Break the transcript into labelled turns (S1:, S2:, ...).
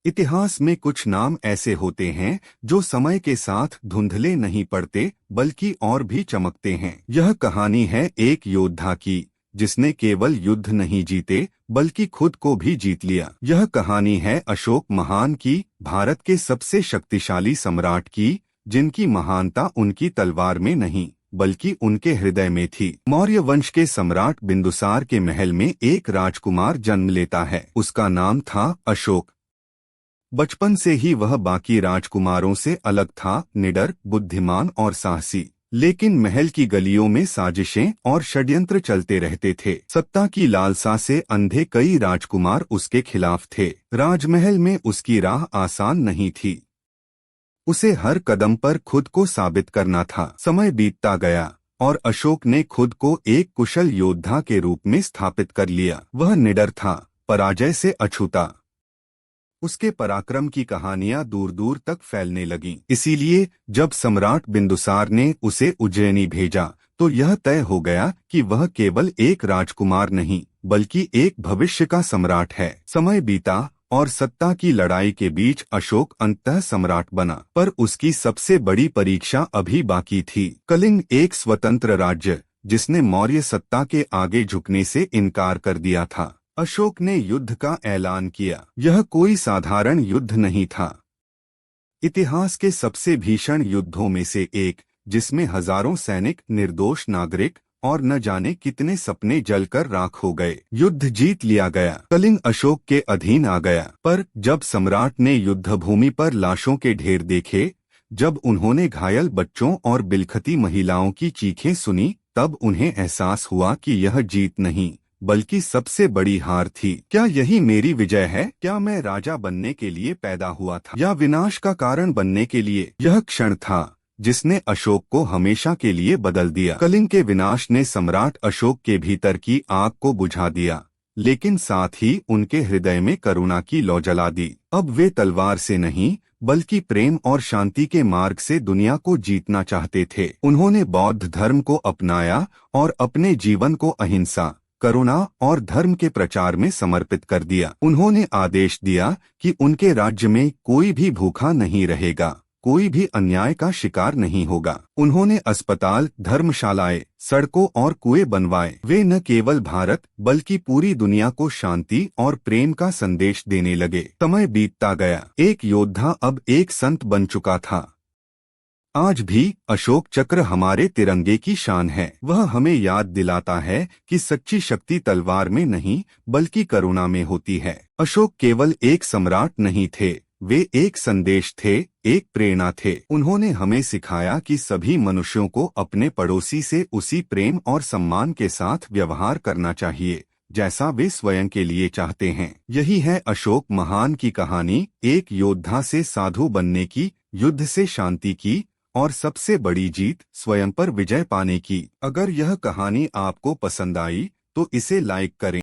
S1: इतिहास में कुछ नाम ऐसे होते हैं जो समय के साथ धुंधले नहीं पड़ते बल्कि और भी चमकते हैं। यह कहानी है एक योद्धा की जिसने केवल युद्ध नहीं जीते बल्कि खुद को भी जीत लिया। यह कहानी है अशोक महान की, भारत के सबसे शक्तिशाली सम्राट की, जिनकी महानता उनकी तलवार में नहीं बल्कि उनके हृदय में थी। मौर्य वंश के सम्राट बिंदुसार के महल में एक राजकुमार जन्म लेता है। उसका नाम था अशोक। बचपन से ही वह बाकी राजकुमारों से अलग था, निडर, बुद्धिमान और साहसी। लेकिन महल की गलियों में साजिशें और षड्यंत्र चलते रहते थे। सत्ता की लालसा से अंधे कई राजकुमार उसके खिलाफ थे। राजमहल में उसकी राह आसान नहीं थी। उसे हर कदम पर खुद को साबित करना था। समय बीतता गया और अशोक ने खुद को एक कुशल योद्धा के रूप में स्थापित कर लिया। वह निडर था, पराजय से अछूता। उसके पराक्रम की कहानियां दूर दूर तक फैलने लगीं। इसीलिए जब सम्राट बिंदुसार ने उसे उज्जैनी भेजा तो यह तय हो गया कि वह केवल एक राजकुमार नहीं बल्कि एक भविष्य का सम्राट है। समय बीता और सत्ता की लड़ाई के बीच अशोक अंततः सम्राट बना, पर उसकी सबसे बड़ी परीक्षा अभी बाकी थी। कलिंग एक स्वतंत्र राज्य जिसने मौर्य सत्ता के आगे झुकने से इनकार कर दिया था। अशोक ने युद्ध का ऐलान किया। यह कोई साधारण युद्ध नहीं था। इतिहास के सबसे भीषण युद्धों में से एक, जिसमें हजारों सैनिक, निर्दोष नागरिक और न जाने कितने सपने जलकर राख हो गए। युद्ध जीत लिया गया। कलिंग अशोक के अधीन आ गया। पर जब सम्राट ने युद्धभूमि पर लाशों के ढेर देखे, जब उन्होंने घायल बच्चों और बिलखती महिलाओं की चीखें सुनी, तब उन्हें एहसास हुआ कि यह जीत नहीं बल्कि सबसे बड़ी हार थी। क्या यही मेरी विजय है? क्या मैं राजा बनने के लिए पैदा हुआ था या विनाश का कारण बनने के लिए? यह क्षण था जिसने अशोक को हमेशा के लिए बदल दिया। कलिंग के विनाश ने सम्राट अशोक के भीतर की आग को बुझा दिया, लेकिन साथ ही उनके हृदय में करुणा की लौ जला दी। अब वे तलवार से नहीं बल्कि प्रेम और शांति के मार्ग से दुनिया को जीतना चाहते थे। उन्होंने बौद्ध धर्म को अपनाया और अपने जीवन को अहिंसा, करुणा और धर्म के प्रचार में समर्पित कर दिया। उन्होंने आदेश दिया कि उनके राज्य में कोई भी भूखा नहीं रहेगा, कोई भी अन्याय का शिकार नहीं होगा। उन्होंने अस्पताल, धर्मशालाएं, सड़कों और कुएं बनवाए। वे न केवल भारत बल्कि पूरी दुनिया को शांति और प्रेम का संदेश देने लगे। समय बीतता गया। एक योद्धा अब एक संत बन चुका था। आज भी अशोक चक्र हमारे तिरंगे की शान है। वह हमें याद दिलाता है कि सच्ची शक्ति तलवार में नहीं बल्कि करुणा में होती है। अशोक केवल एक सम्राट नहीं थे, वे एक संदेश थे, एक प्रेरणा थे। उन्होंने हमें सिखाया कि सभी मनुष्यों को अपने पड़ोसी से उसी प्रेम और सम्मान के साथ व्यवहार करना चाहिए जैसा वे स्वयं के लिए चाहते हैं। यही है अशोक महान की कहानी, एक योद्धा से साधु बनने की, युद्ध से शांति की और सबसे बड़ी जीत, स्वयं पर विजय पाने की। अगर यह कहानी आपको पसंद आई तो इसे लाइक करें।